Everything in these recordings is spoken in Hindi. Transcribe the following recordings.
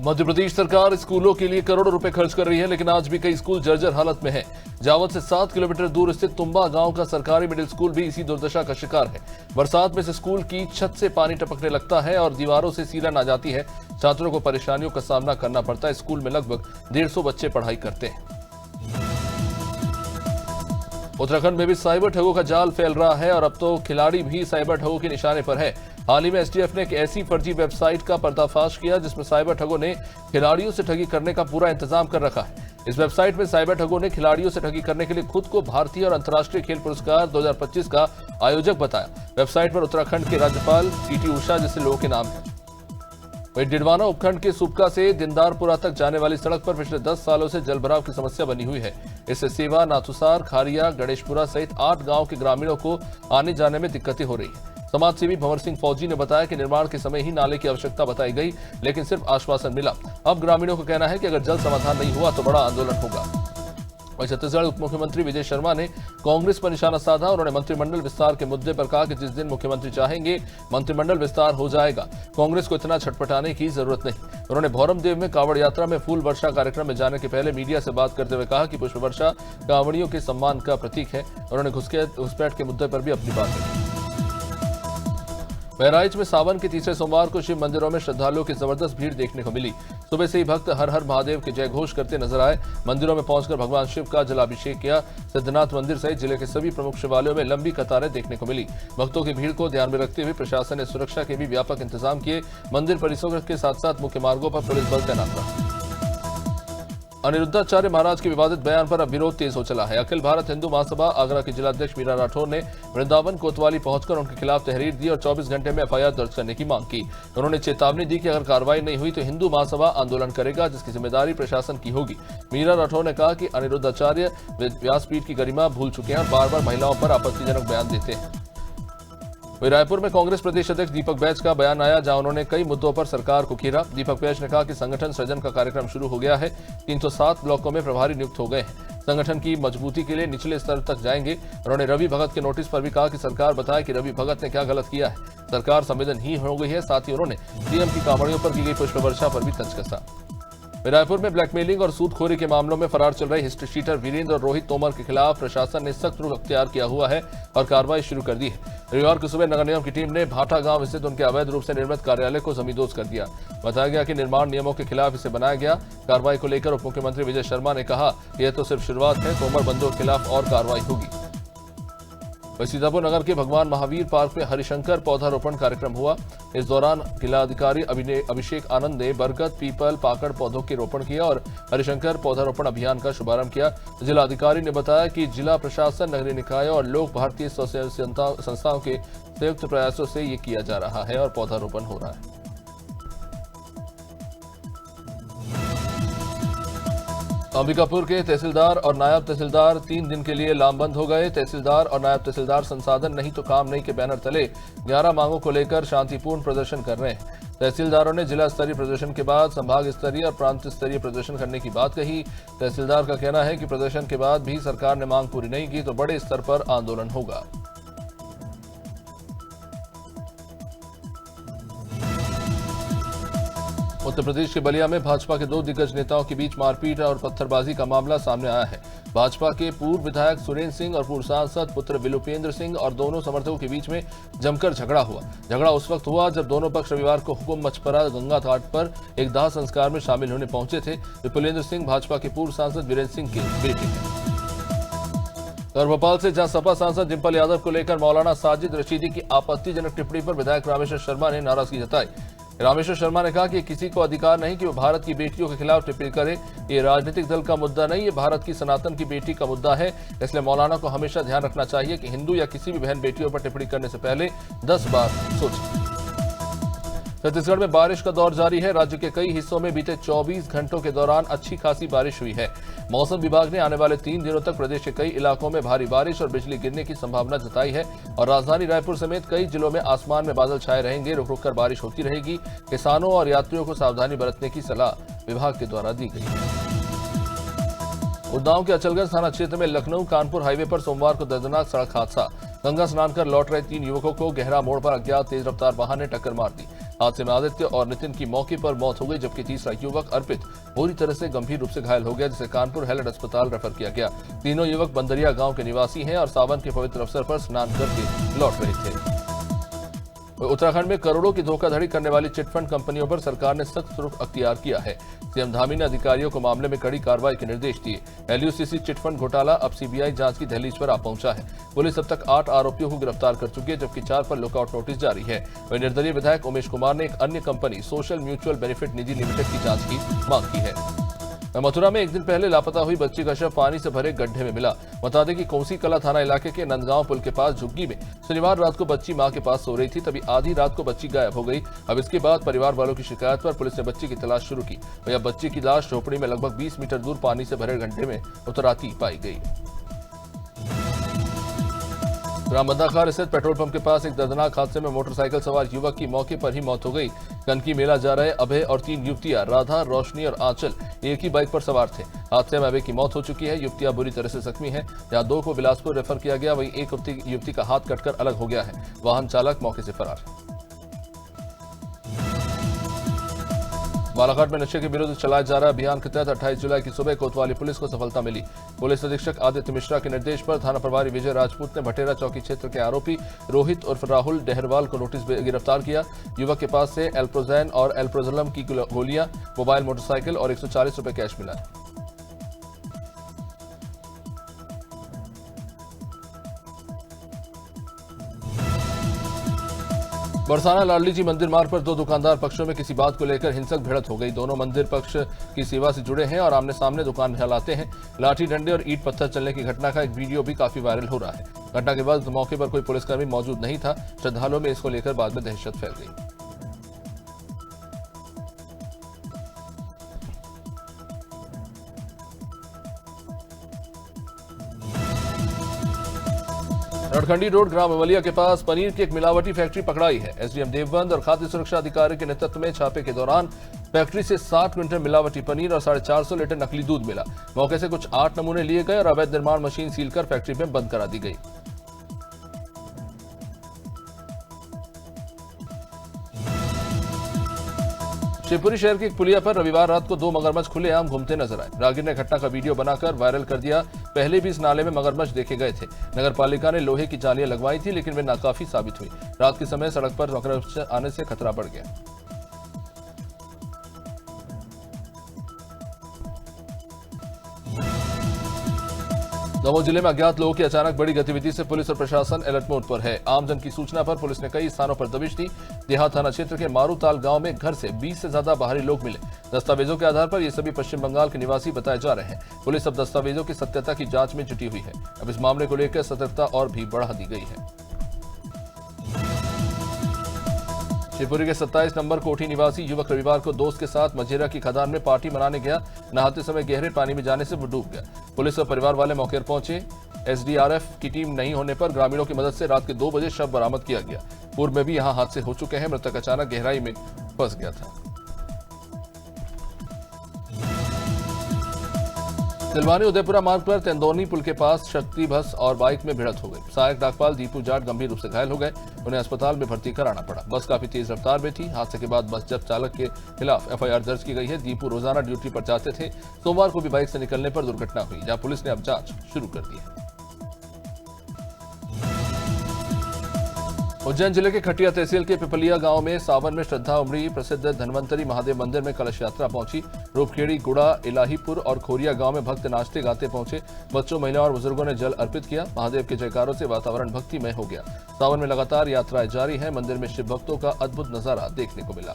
मध्य प्रदेश सरकार स्कूलों के लिए करोड़ों रुपए खर्च कर रही है, लेकिन आज भी कई स्कूल जर्जर हालत में हैं। जावद से 7 किलोमीटर दूर स्थित तुम्बा गांव का सरकारी मिडिल स्कूल भी इसी दुर्दशा का शिकार है। बरसात में से स्कूल की छत से पानी टपकने लगता है और दीवारों से सीलन आ जाती है। छात्रों को परेशानियों का सामना करना पड़ता है। स्कूल में लगभग 150 बच्चे पढ़ाई करते हैं। उत्तराखंड में भी साइबर ठगों का जाल फैल रहा है और अब तो खिलाड़ी भी साइबर ठगों के निशाने पर है। हाल ही में एसटीएफ ने एक ऐसी फर्जी वेबसाइट का पर्दाफाश किया जिसमें साइबर ठगों ने खिलाड़ियों से ठगी करने का पूरा इंतजाम कर रखा है। इस वेबसाइट में साइबर ठगों ने खिलाड़ियों से ठगी करने के लिए खुद को भारतीय और अंतर्राष्ट्रीय खेल पुरस्कार 2025 का आयोजक बताया। वेबसाइट पर उत्तराखंड के राज्यपाल पीटी उषा जैसे लोगों के नाम है। वहीं डिडवाना उपखंड के सुबका से दिनदारपुरा तक जाने वाली सड़क पर पिछले 10 सालों से जलभराव की समस्या बनी हुई है। इससे सेवा, नाथुसार, खारिया, गणेशपुरा सहित 8 गांव के ग्रामीणों को आने जाने में दिक्कतें हो रही है। समाज सेवी भंवर सिंह फौजी ने बताया कि निर्माण के समय ही नाले की आवश्यकता बताई गई, लेकिन सिर्फ आश्वासन मिला। अब ग्रामीणों का कहना है कि अगर जल्द समाधान नहीं हुआ तो बड़ा आंदोलन होगा। वहीं छत्तीसगढ़ उप मुख्यमंत्री विजय शर्मा ने कांग्रेस पर निशाना साधा। उन्होंने मंत्रिमंडल विस्तार के मुद्दे पर कहा कि जिस दिन मुख्यमंत्री चाहेंगे मंत्रिमंडल विस्तार हो जाएगा। कांग्रेस को इतना छटपटाने की जरूरत नहीं। उन्होंने भौरमदेव में कांवड़ यात्रा में फूल वर्षा कार्यक्रम में जाने के पहले मीडिया से बात करते हुए कहा कि पुष्प वर्षा कांवड़ियों के सम्मान का प्रतीक है। उन्होंने घुसपैठ के मुद्दे पर भी अपनी बात रखी। बहराइच में सावन के तीसरे सोमवार को शिव मंदिरों में श्रद्धालुओं की जबरदस्त भीड़ देखने को मिली। सुबह से ही भक्त हर हर महादेव के जय घोष करते नजर आए। मंदिरों में पहुंचकर भगवान शिव का जलाभिषेक किया। सिद्धनाथ मंदिर सहित जिले के सभी प्रमुख शिवालयों में लंबी कतारें देखने को मिली। भक्तों की भीड़ को ध्यान में रखते हुए प्रशासन ने सुरक्षा के भी व्यापक इंतजाम किए। मंदिर परिसर के साथ साथ मुख्य मार्गों पर पुलिस बल तैनात रहा। अनिरुद्धाचार्य महाराज के विवादित बयान पर अब विरोध तेज हो चला है। अखिल भारत हिंदू महासभा आगरा की जिलाध्यक्ष मीरा राठौर ने वृंदावन कोतवाली पहुंचकर उनके खिलाफ तहरीर दी और 24 घंटे में एफआईआर दर्ज करने की मांग की। उन्होंने चेतावनी दी कि अगर कार्रवाई नहीं हुई तो हिंदू महासभा आंदोलन करेगा, जिसकी जिम्मेदारी प्रशासन की होगी। मीरा राठौर ने कहा कि अनिरुद्धाचार्य व्यासपीठ की गरिमा भूल चुके हैं और बार बार महिलाओं पर आपत्तिजनक बयान देते हैं। वहीं रायपुर में कांग्रेस प्रदेश अध्यक्ष दीपक बैज का बयान आया, जहां उन्होंने कई मुद्दों पर सरकार को घेरा। दीपक बैज ने कहा कि संगठन सृजन का कार्यक्रम शुरू हो गया है। 307 ब्लॉकों में प्रभारी नियुक्त हो गए हैं। संगठन की मजबूती के लिए निचले स्तर तक जाएंगे। उन्होंने रवि भगत के नोटिस पर भी कहा कि सरकार बताए कि रवि भगत ने क्या गलत किया है। सरकार संवेदनहीन हो गई है। साथ ही उन्होंने सीएम की कांवड़ियों पर की गई पुष्प वर्षा पर भी तंज कसा। रायपुर में ब्लैकमेलिंग और सूदखोरी के मामलों में फरार चल रहे हिस्ट्री शीटर वीरेंद्र और रोहित तोमर के खिलाफ प्रशासन ने सख्त रुख अख्तियार किया हुआ है और कार्रवाई शुरू कर दी है। रविवार को सुबह नगर निगम की टीम ने भाटा गांव स्थित उनके अवैध रूप से निर्मित कार्यालय को जमींदोज कर दिया। बताया गया कि निर्माण नियमों के खिलाफ इसे बनाया गया। कार्रवाई को लेकर उप मुख्यमंत्री विजय शर्मा ने कहा कि यह तो सिर्फ शुरुआत है, तोमर बंधुओं के खिलाफ और कार्रवाई होगी। सीतापुर नगर के भगवान महावीर पार्क में हरिशंकर पौधारोपण कार्यक्रम हुआ। इस दौरान जिलाधिकारी अभिषेक आनंद ने बरगद, पीपल, पाकड़ पौधों के रोपण किया और हरिशंकर पौधारोपण अभियान का शुभारंभ किया। जिलाधिकारी ने बताया कि जिला प्रशासन, नगरीय निकायों और लोक भारतीय संस्थाओं के संयुक्त प्रयासों से ये किया जा रहा है और पौधारोपण हो रहा है। अंबिकापुर के तहसीलदार और नायब तहसीलदार 3 दिन के लिए लामबंद हो गए। तहसीलदार और नायब तहसीलदार संसाधन नहीं तो काम नहीं के बैनर तले 11 मांगों को लेकर शांतिपूर्ण प्रदर्शन कर रहे हैं। तहसीलदारों ने जिला स्तरीय प्रदर्शन के बाद संभाग स्तरीय और प्रांत स्तरीय प्रदर्शन करने की बात कही। तहसीलदार का कहना है कि प्रदर्शन के बाद भी सरकार ने मांग पूरी नहीं की तो बड़े स्तर पर आंदोलन होगा। उत्तर प्रदेश के बलिया में भाजपा के 2 दिग्गज नेताओं के बीच मारपीट और पत्थरबाजी का मामला सामने आया है। भाजपा के पूर्व विधायक सुरेंद्र सिंह और पूर्व सांसद पुत्र विलोपेंद्र सिंह और दोनों समर्थकों के बीच में जमकर झगड़ा हुआ। झगड़ा उस वक्त हुआ जब दोनों पक्ष रविवार को हुकुम मचपरा गंगा घाट पर एक दाह संस्कार में शामिल होने पहुंचे थे। विपुलेंद्र सिंह भाजपा के पूर्व सांसद वीरेंद्र सिंह के बेटे हैं। और भोपाल से जहां सपा सांसद डिंपल यादव को लेकर मौलाना साजिद रशीदी की आपत्तिजनक टिप्पणी पर विधायक रामेश्वर शर्मा ने नाराजगी जताई। रामेश्वर शर्मा ने कहा कि किसी को अधिकार नहीं कि वो भारत की बेटियों के खिलाफ टिप्पणी करे। ये राजनीतिक दल का मुद्दा नहीं, ये भारत की सनातन की बेटी का मुद्दा है। इसलिए मौलाना को हमेशा ध्यान रखना चाहिए कि हिंदू या किसी भी बहन बेटियों पर टिप्पणी करने से पहले 10 बार सोचें। छत्तीसगढ़ में बारिश का दौर जारी है। राज्य के कई हिस्सों में बीते 24 घंटों के दौरान अच्छी खासी बारिश हुई है। मौसम विभाग ने आने वाले 3 दिनों तक प्रदेश के कई इलाकों में भारी बारिश और बिजली गिरने की संभावना जताई है और राजधानी रायपुर समेत कई जिलों में आसमान में बादल छाए रहेंगे। रुक रुक कर बारिश होती रहेगी। किसानों और यात्रियों को सावधानी बरतने की सलाह विभाग के द्वारा दी गई है। उन्नाव के अचलगंज थाना क्षेत्र में लखनऊ कानपुर हाईवे पर सोमवार को दर्दनाक सड़क हादसा। गंगा स्नान कर लौट रहे 3 युवकों को गहरा मोड़ पर अज्ञात तेज रफ्तार वाहन ने टक्कर मार दी। हादसे में आदित्य और नितिन की मौके पर मौत हो गई, जबकि तीसरा युवक अर्पित बुरी तरह से गंभीर रूप से घायल हो गया, जिसे कानपुर हेलड अस्पताल रेफर किया गया। तीनों युवक बंदरिया गांव के निवासी हैं और सावन के पवित्र अवसर पर स्नान करके लौट रहे थे। उत्तराखंड में करोड़ों की धोखाधड़ी करने वाली चिटफंड कंपनियों पर सरकार ने सख्त रुख अख्तियार किया है। सीएम धामी ने अधिकारियों को मामले में कड़ी कार्रवाई के निर्देश दिए। एलयूसीसी चिटफंड घोटाला अब सीबीआई जांच की दहलीज पर आ पहुंचा है। पुलिस अब तक 8 आरोपियों को गिरफ्तार कर चुकी है, जबकि 4 पर लुकआउट नोटिस जारी है। वहीं निर्दलीय विधायक उमेश कुमार ने एक अन्य कंपनी सोशल म्यूचुअल बेनिफिट निजी लिमिटेड की जांच की मांग की है। मथुरा में एक दिन पहले लापता हुई बच्ची का शव पानी से भरे गड्ढे में मिला। बता दें कि कोसी कला थाना इलाके के नंदगांव पुल के पास झुग्गी में शनिवार रात को बच्ची मां के पास सो रही थी, तभी आधी रात को बच्ची गायब हो गई। अब इसके बाद परिवार वालों की शिकायत पर पुलिस ने बच्ची की तलाश शुरू की। वहीं बच्ची की लाश झोपड़ी में लगभग 20 मीटर दूर पानी से भरे गड्ढे में उतराती पाई गई। रामबंदाखार स्थित पेट्रोल पंप के पास एक दर्दनाक हादसे में मोटरसाइकिल सवार युवक की मौके पर ही मौत हो गई। कनकी मेला जा रहे अभय और 3 युवतियां राधा, रोशनी और आंचल एक ही बाइक पर सवार थे। हादसे में अभय की मौत हो चुकी है। युवतियां बुरी तरह से जख्मी हैं। यहाँ 2 को बिलासपुर रेफर किया गया, वहीं एक युवती का हाथ कटकर अलग हो गया है। वाहन चालक मौके से फरार है। बालाघाट में नशे के विरुद्ध चलाए जा रहे अभियान के तहत 28 जुलाई की सुबह कोतवाली पुलिस को सफलता मिली। पुलिस अधीक्षक आदित्य मिश्रा के निर्देश पर थाना प्रभारी विजय राजपूत ने भटेरा चौकी क्षेत्र के आरोपी रोहित उर्फ राहुल डहरवाल को नोटिस गिरफ्तार किया। युवक के पास से एल्प्रोजैन और एल्प्रोजलम की गोलियां, मोबाइल, मोटरसाइकिल और 140 रुपए कैश मिला है। बरसाना लाडली जी मंदिर मार्ग पर 2 दुकानदार पक्षों में किसी बात को लेकर हिंसक भिड़ंत हो गई। दोनों मंदिर पक्ष की सेवा से जुड़े हैं और आमने सामने दुकान चलाते हैं। लाठी डंडे और ईंट पत्थर चलने की घटना का एक वीडियो भी काफी वायरल हो रहा है। घटना के बाद मौके पर कोई पुलिसकर्मी मौजूद नहीं था। श्रद्धालुओं में इसको लेकर बाद में दहशत फैल गई। नटखंडी रोड ग्राम अवलिया के पास पनीर की एक मिलावटी फैक्ट्री पकड़ाई है। एसडीएम देवबंद और खाद्य सुरक्षा अधिकारी के नेतृत्व में छापे के दौरान फैक्ट्री से 60 क्विंटल मिलावटी पनीर और 450 लीटर नकली दूध मिला। मौके से कुछ 8 नमूने लिए गए और अवैध निर्माण मशीन सील कर फैक्ट्री में बंद करा दी गई। शिवपुरी शहर की एक पुलिया पर रविवार रात को 2 मगरमच्छ खुलेआम घूमते नजर आए। राहगीर ने घटना का वीडियो बनाकर वायरल कर दिया। पहले भी इस नाले में मगरमच्छ देखे गए थे। नगर पालिका ने लोहे की जालियां लगवाई थी, लेकिन वे नाकाफी साबित हुई। रात के समय सड़क पर मगरमच्छ आने से खतरा बढ़ गया। दमोह जिले में अज्ञात लोगों की अचानक बड़ी गतिविधि से पुलिस और प्रशासन अलर्ट मोड पर है। आमजन की सूचना पर पुलिस ने कई स्थानों पर दबिश दी। देहात थाना क्षेत्र के मारूताल गांव में घर से 20 से ज्यादा बाहरी लोग मिले। दस्तावेजों के आधार पर ये सभी पश्चिम बंगाल के निवासी बताए जा रहे हैं। पुलिस अब दस्तावेजों की सत्यता की जांच में जुटी हुई है। अब इस मामले को लेकर सतर्कता और भी बढ़ा दी गई है। शिवपुरी के 27 नंबर कोठी निवासी युवक रविवार को दोस्त के साथ मझेरा की खदान में पार्टी मनाने गया। नहाते समय गहरे पानी में जाने से वो डूब गया। पुलिस और परिवार वाले मौके पर पहुंचे। एसडीआरएफ की टीम नहीं होने पर ग्रामीणों की मदद से रात के 2 बजे शव बरामद किया गया। पूर्व में भी यहां हादसे हो चुके हैं। मृतक अचानक गहराई में फंस गया था। तिलवानी उदयपुरा मार्ग पर तेंदोनी पुल के पास शक्ति बस और बाइक में भिड़ंत हो गई। सहायक डाकपाल दीपू जाट गंभीर रूप से घायल हो गए। उन्हें अस्पताल में भर्ती कराना पड़ा। बस काफी तेज रफ्तार में थी। हादसे के बाद बस जब चालक के खिलाफ एफआईआर दर्ज की गई है। दीपू रोजाना ड्यूटी पर जाते थे। सोमवार को भी बाइक से निकलने पर दुर्घटना हुई, जहां पुलिस ने अब जांच शुरू कर दी है। उज्जैन जिले के खटिया तहसील के पिपलिया गांव में सावन में श्रद्धा उमड़ी। प्रसिद्ध धन्वंतरी महादेव मंदिर में कलश यात्रा पहुंची। रूपखेड़ी, गुड़ा, इलाहीपुर और खोरिया गांव में भक्त नाचते गाते पहुंचे। बच्चों, महिलाओं और बुजुर्गों ने जल अर्पित किया। महादेव के जयकारों से वातावरण भक्तिमय हो गया। सावन में लगातार यात्राएं जारी है। मंदिर में शिव भक्तों का अद्भुत नजारा देखने को मिला।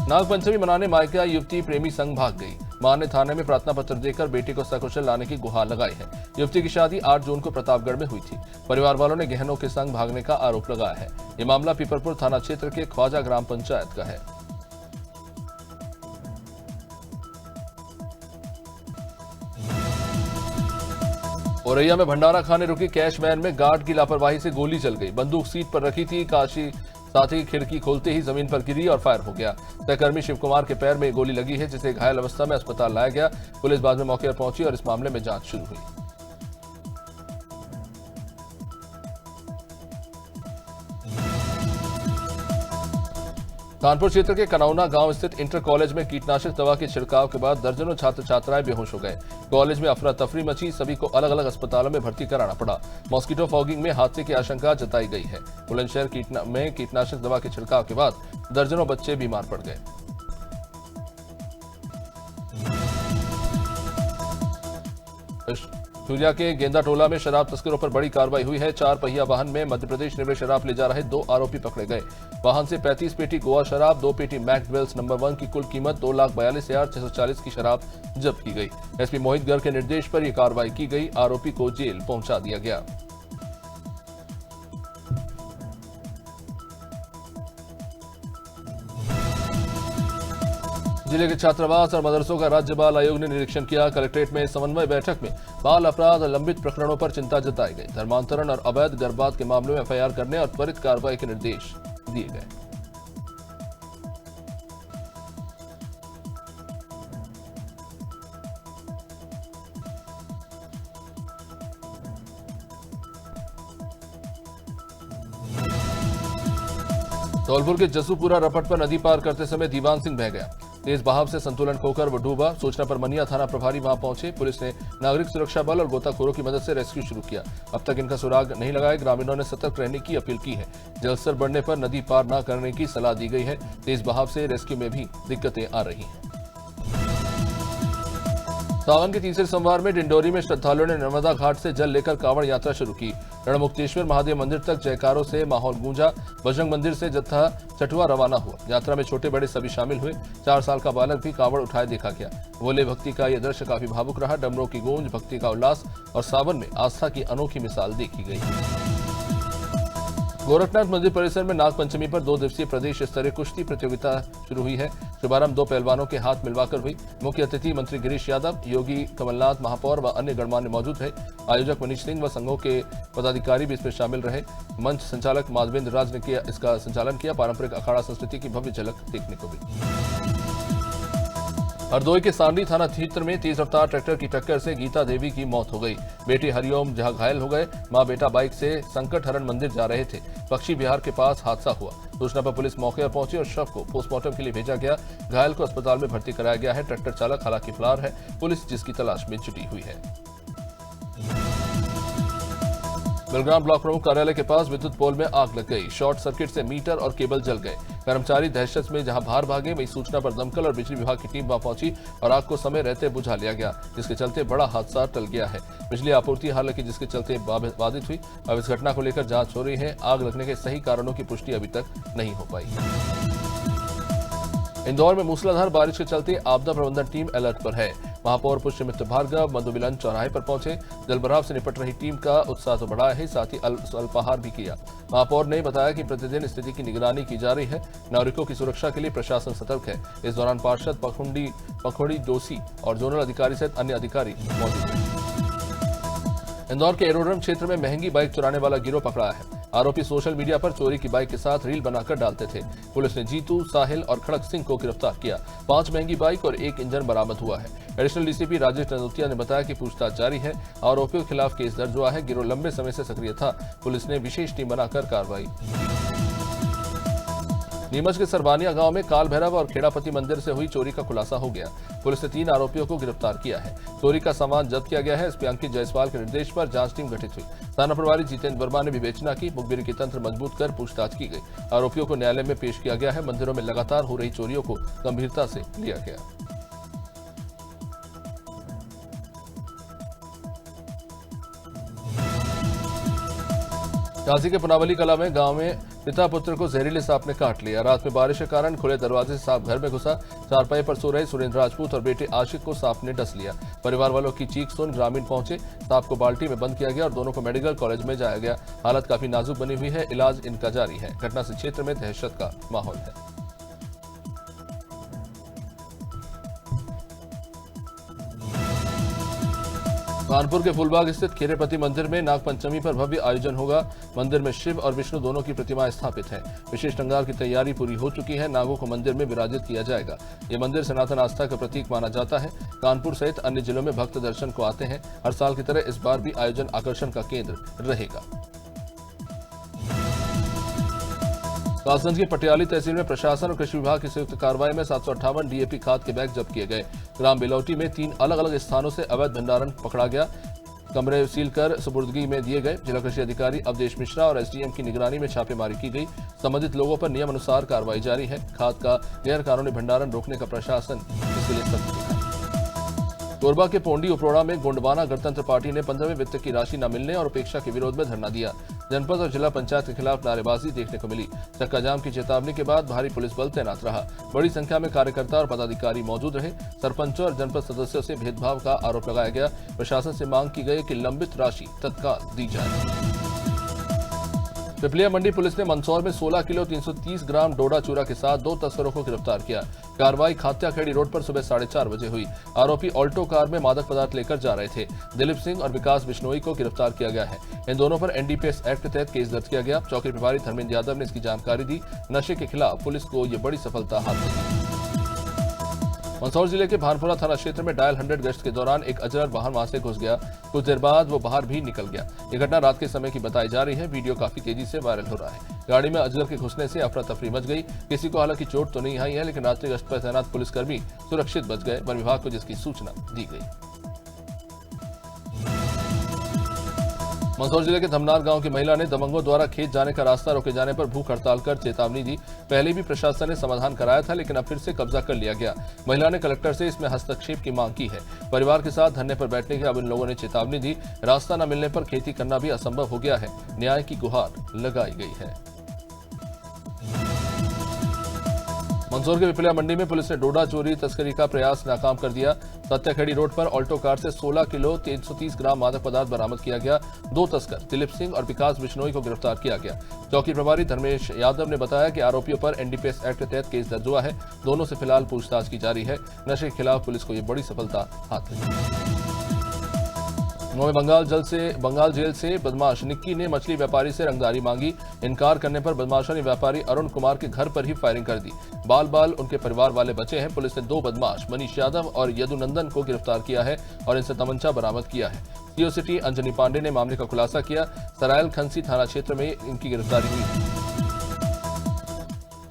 नागपंचमी मनाने मायके आई युवती प्रेमी संग भाग गई। मां ने थाने में प्रार्थना पत्र देकर बेटे को सकुशल लाने की गुहार लगाई है। युवती की शादी 8 जून को प्रतापगढ़ में हुई थी। परिवार वालों ने गहनों के संग भागने का आरोप लगाया है। ये मामला पीपरपुर थाना क्षेत्र के ख्वाजा ग्राम पंचायत का है। औरैया में भंडारा खाने रुकी कैश वैन में गार्ड की लापरवाही से गोली चल गई। बंदूक सीट पर रखी थी। काशी साथ ही खिड़की खोलते ही जमीन पर गिरी और फायर हो गया। सहकर्मी शिव कुमार के पैर में गोली लगी है, जिसे घायल अवस्था में अस्पताल लाया गया। पुलिस बाद में मौके पर पहुंची और इस मामले में जांच शुरू हुई। कानपुर क्षेत्र के कनौना गांव स्थित इंटर कॉलेज में कीटनाशक दवा के छिड़काव के बाद दर्जनों छात्र छात्राएं बेहोश हो गए। कॉलेज में अफरा तफरी मची, सभी को अलग अलग अस्पतालों में भर्ती कराना पड़ा। मॉस्किटो फॉगिंग में हादसे की आशंका जताई गई है। बुलंदशहर में कीटनाशक दवा के छिड़काव के बाद दर्जनों बच्चे बीमार पड़ गए। सूर्या के गेंदा टोला में शराब तस्करों पर बड़ी कार्रवाई हुई है। 4 पहिया वाहन में मध्य प्रदेश निर्मित शराब ले जा रहे 2 आरोपी पकड़े गए। वाहन से 35 पेटी गोवा शराब, 2 पेटी मैकडवेल्स नंबर 1 की कुल कीमत 2,42,640 की शराब जब्त की गई। एसपी मोहित गर्ग के निर्देश पर यह कार्रवाई की गई। आरोपी को जेल पहुंचा दिया गया। जिले के छात्रावास और मदरसों का राज्य बाल आयोग ने निरीक्षण किया। कलेक्ट्रेट में समन्वय बैठक में बाल अपराध और लंबित प्रकरणों पर चिंता जताई गई। धर्मांतरण और अवैध गर्भपात के मामलों में एफआईआर करने और त्वरित कार्रवाई के निर्देश दिए गए। धौलपुर के जसूपुरा रपट पर नदी पार करते समय दीवान सिंह बह गया। तेज बहाव से संतुलन खोकर वो डूबा। सूचना पर मनिया थाना प्रभारी वहां पहुंचे। पुलिस ने नागरिक सुरक्षा बल और गोताखोरों की मदद से रेस्क्यू शुरू किया। अब तक इनका सुराग नहीं लगाया। ग्रामीणों ने सतर्क रहने की अपील की है। जलस्तर बढ़ने पर नदी पार न करने की सलाह दी गई है। तेज बहाव से रेस्क्यू में भी दिक्कतें आ रही हैं। सावन के तीसरे सोमवार में डिंडोरी में श्रद्धालुओं ने नर्मदा घाट से जल लेकर कांवड़ यात्रा शुरू की। रणमुक्तेश्वर महादेव मंदिर तक जयकारों से माहौल गूंजा। बजरंग मंदिर से जत्था चटुआ रवाना हुआ। यात्रा में छोटे बड़े सभी शामिल हुए। 4 साल का बालक भी कांवड़ उठाए देखा गया। भोले भक्ति का यह दृश्य काफी भावुक रहा। डमरों की गूंज, भक्ति का उल्लास और सावन में आस्था की अनोखी मिसाल देखी गई। गोरखनाथ मंदिर परिसर में नागपंचमी पर 2 दिवसीय प्रदेश स्तरीय कुश्ती प्रतियोगिता शुरू हुई है। शुभारंभ 2 पहलवानों के हाथ मिलवाकर हुई। मुख्य अतिथि मंत्री गिरीश यादव, योगी कमलनाथ, महापौर व अन्य गणमान्य मौजूद रहे। आयोजक मनीष सिंह व संघों के पदाधिकारी भी इसमें शामिल रहे। मंच संचालक माधवेंद्र राज ने इसका संचालन किया। पारंपरिक अखाड़ा संस्कृति की भव्य झलक देखने को मिली। हरदोई के सांडी थाना क्षेत्र में तेज रफ्तार ट्रैक्टर की टक्कर से गीता देवी की मौत हो गई। बेटे हरिओम जहां घायल हो गए। मां बेटा बाइक से संकट हरण मंदिर जा रहे थे। पक्षी विहार के पास हादसा हुआ। सूचना पर पुलिस मौके पर पहुंची और शव को पोस्टमार्टम के लिए भेजा गया। घायल को अस्पताल में भर्ती कराया गया है। ट्रैक्टर चालक हालांकि फरार है। पुलिस जिसकी तलाश में जुटी हुई है। बेलग्राम ब्लॉक प्रमुख कार्यालय के पास विद्युत पोल में आग लग गई। शॉर्ट सर्किट से मीटर और केबल जल गए। कर्मचारी दहशत में जहां बाहर भागे, वहीं सूचना पर दमकल और बिजली विभाग की टीम वहां पहुंची और आग को समय रहते बुझा लिया गया, जिसके चलते बड़ा हादसा टल गया है। बिजली आपूर्ति हालांकि जिसके चलते बाधित हुई। अब इस घटना को लेकर जांच हो रही है। आग लगने के सही कारणों की पुष्टि अभी तक नहीं हो पाई। इंदौर में मूसलाधार बारिश के चलते आपदा प्रबंधन टीम अलर्ट पर है। महापौर पुष्यमित्र भार्गव मधुमिलन चौराहे पर पहुंचे। जलभराव से निपट रही टीम का उत्साह तो बढ़ा है, साथ ही अल्पाहार भी किया। महापौर ने बताया कि प्रतिदिन स्थिति की निगरानी की जा रही है। नागरिकों की सुरक्षा के लिए प्रशासन सतर्क है। इस दौरान पार्षद पखोड़ी जोशी और जोनल अधिकारी सहित अन्य अधिकारी मौजूद हैं। इंदौर के एरोड्रम क्षेत्र में महंगी बाइक चुराने वाला गिरोह पकड़ा है। आरोपी सोशल मीडिया पर चोरी की बाइक के साथ रील बनाकर डालते थे। पुलिस ने जीतू, साहिल और खड़क सिंह को गिरफ्तार किया। 5 महंगी बाइक और 1 इंजन बरामद हुआ है। एडिशनल डीसीपी राजेश नंदोतिया ने बताया कि पूछताछ जारी है। आरोपियों के खिलाफ केस दर्ज हुआ है। गिरोह लंबे समय से सक्रिय था। पुलिस ने विशेष टीम बनाकर कार्रवाई की। नीमच के सरबानिया गांव में काल भैरव और खेड़ापति मंदिर से हुई चोरी का खुलासा हो गया। पुलिस ने 3 आरोपियों को गिरफ्तार किया है। चोरी का सामान जब्त किया गया है। एसपी अंकित जायसवाल के निर्देश पर जांच टीम गठित हुई। थाना प्रभारी जितेंद्र वर्मा ने विवेचना की। मुखबिरी के तंत्र मजबूत कर पूछताछ की गई। आरोपियों को न्यायालय में पेश किया गया है। मंदिरों में लगातार हो रही चोरियों को गंभीरता से लिया गया। झांसी के पुनावली कला में गांव में पिता पुत्र को जहरीले सांप ने काट लिया। रात में बारिश के कारण खुले दरवाजे से सांप घर में घुसा। चारपाई पर सो रहे सुरेंद्र राजपूत और बेटे आशिक को सांप ने डस लिया। परिवार वालों की चीख सुन ग्रामीण पहुंचे। सांप को बाल्टी में बंद किया गया और दोनों को मेडिकल कॉलेज में जाया गया। हालत काफी नाजुक बनी हुई है। इलाज इनका जारी है। घटना से क्षेत्र में दहशत का माहौल है। कानपुर के फूलबाग स्थित खेरेपति मंदिर में नागपंचमी पर भव्य आयोजन होगा। मंदिर में शिव और विष्णु दोनों की प्रतिमाएं स्थापित हैं। विशेष श्रृंगार की तैयारी पूरी हो चुकी है। नागों को मंदिर में विराजित किया जाएगा। ये मंदिर सनातन आस्था का प्रतीक माना जाता है। कानपुर सहित अन्य जिलों में भक्त दर्शन को आते हैं। हर साल की तरह इस बार भी आयोजन आकर्षण का केंद्र रहेगा। कासगंज की पटियाली तहसील में प्रशासन और कृषि विभाग की संयुक्त कार्रवाई में 758 डीएपी खाद के बैग जब्त किए गए। ग्राम बिलौटी में 3 अलग अलग स्थानों से अवैध भंडारण पकड़ा गया। कमरे सील कर सुपुर्दगी में दिए गए। जिला कृषि अधिकारी अवधेश मिश्रा और एसडीएम की निगरानी में छापेमारी की गई। संबंधित लोगों पर नियम अनुसार कार्रवाई जारी है। खाद का गैर कानूनी भंडारण रोकने का प्रशासन इसके लिए सख्त दिखा। कोरबा के पोंडी उपरोड़ा में गोंडवाना गणतंत्र पार्टी ने 15वें वित्त की राशि न मिलने और उपेक्षा के विरोध में धरना दिया। जनपद और जिला पंचायत के खिलाफ नारेबाजी देखने को मिली। चक्का जाम की चेतावनी के बाद भारी पुलिस बल तैनात रहा। बड़ी संख्या में कार्यकर्ता और पदाधिकारी मौजूद रहे। सरपंचों और जनपद सदस्यों से भेदभाव का आरोप लगाया गया। प्रशासन से मांग की गई कि लंबित राशि तत्काल दी जाए। पिपलिया मंडी पुलिस ने मंदसौर में 16 किलो 330 ग्राम डोडा चूरा के साथ 2 तस्करों को गिरफ्तार किया। कार्रवाई खात्या खेड़ी रोड पर सुबह 4:30 बजे हुई। आरोपी ऑल्टो कार में मादक पदार्थ लेकर जा रहे थे। दिलीप सिंह और विकास बिश्नोई को गिरफ्तार किया गया है। इन दोनों पर एनडीपीएस एक्ट के तहत केस दर्ज किया गया। चौकी प्रभारी धर्मेंद्र यादव ने इसकी जानकारी दी। नशे के खिलाफ पुलिस को ये बड़ी सफलता हासिल हुई। मंदसौर जिले के भानपुरा थाना क्षेत्र में डायल 100 गश्त के दौरान एक अजगर वाहन वहां से घुस गया। कुछ देर बाद वो बाहर भी निकल गया। ये घटना रात के समय की बताई जा रही है। वीडियो काफी तेजी से वायरल हो रहा है। गाड़ी में अजगर के घुसने से अफरा तफरी मच गई। किसी को हालांकि चोट तो नहीं आई है, लेकिन रात्रि गश्त पर तैनात पुलिसकर्मी सुरक्षित बच गए। वन विभाग को जिसकी सूचना दी गई। मंदसौर जिले के धमनार गांव की महिला ने दबंगों द्वारा खेत जाने का रास्ता रोके जाने पर भूख हड़ताल कर चेतावनी दी। पहले भी प्रशासन ने समाधान कराया था, लेकिन अब फिर से कब्जा कर लिया गया। महिला ने कलेक्टर से इसमें हस्तक्षेप की मांग की है। परिवार के साथ धरने पर बैठने की अब इन लोगों ने चेतावनी दी। रास्ता न मिलने पर खेती करना भी असंभव हो गया है। न्याय की गुहार लगाई गई है। मंदसौर के पिपलिया मंडी में पुलिस ने डोडा चोरी तस्करी का प्रयास नाकाम कर दिया। सत्याखेड़ी रोड पर ऑल्टो कार से 16 किलो 330 ग्राम मादक पदार्थ बरामद किया गया। 2 तस्कर दिलीप सिंह और विकास बिश्नोई को गिरफ्तार किया गया। चौकी प्रभारी धर्मेंद्र यादव ने बताया कि आरोपियों पर एनडीपीएस एक्ट के तहत केस दर्ज हुआ है। दोनों से फिलहाल पूछताछ की जारी है। नशे के खिलाफ पुलिस को यह बड़ी सफलता हाथ लगी। बंगाल जेल से बदमाश निक्की ने मछली व्यापारी से रंगदारी मांगी। इनकार करने पर बदमाशों ने व्यापारी अरुण कुमार के घर पर ही फायरिंग कर दी। बाल उनके परिवार वाले बचे हैं। पुलिस ने 2 बदमाश मनीष यादव और यदुनंदन को गिरफ्तार किया है और इनसे तमंचा बरामद किया है। सीओ सिटी अंजनी पांडे ने मामले का खुलासा किया। सरायल खंसी थाना क्षेत्र में इनकी गिरफ्तारी हुई।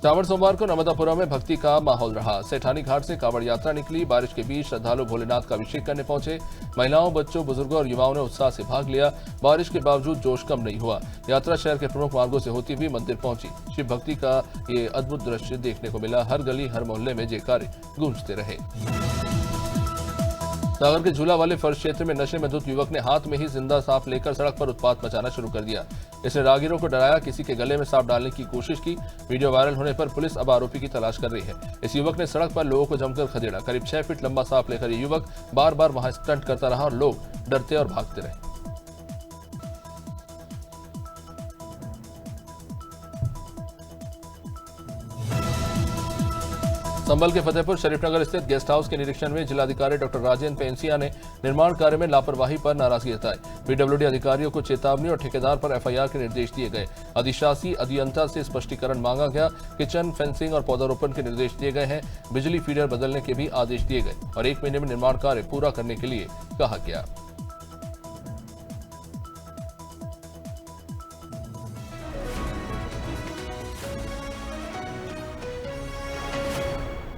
श्रावण सोमवार को नर्मदापुरम में भक्ति का माहौल रहा। सेठानी घाट से कांवड़ यात्रा निकली। बारिश के बीच श्रद्धालु भोलेनाथ का अभिषेक करने पहुंचे। महिलाओं, बच्चों, बुजुर्गों और युवाओं ने उत्साह से भाग लिया। बारिश के बावजूद जोश कम नहीं हुआ। यात्रा शहर के प्रमुख मार्गों से होती हुई मंदिर पहुंची। शिव भक्ति का ये अद्भुत दृश्य देखने को मिला। हर गली हर मोहल्ले में जयकारे गूंजते रहे। सागर के झूला वाले फर्श क्षेत्र में नशे में धुत युवक ने हाथ में ही जिंदा सांप लेकर सड़क पर उत्पात मचाना शुरू कर दिया। इसने राहगीरों को डराया, किसी के गले में सांप डालने की कोशिश की। वीडियो वायरल होने पर पुलिस अब आरोपी की तलाश कर रही है। इस युवक ने सड़क पर लोगों को जमकर खदेड़ा। करीब 6 फीट लंबा सांप लेकर ये युवक बार बार वहां स्टंट करता रहा और लोग डरते और भागते रहे। संभल के फतेहपुर शरीफनगर स्थित गेस्ट हाउस के निरीक्षण में जिलाधिकारी डॉक्टर राजेंद्र पेंसिया ने निर्माण कार्य में लापरवाही पर नाराजगी जताई। पीडब्ल्यूडी अधिकारियों को चेतावनी और ठेकेदार पर एफआईआर के निर्देश दिए गए। अधिशासी अभियंता से स्पष्टीकरण मांगा गया। किचन, फेंसिंग और पौधारोपण के निर्देश दिए गए हैं। बिजली फीडर बदलने के भी आदेश दिए गए और 1 महीने में निर्माण कार्य पूरा करने के लिए कहा गया।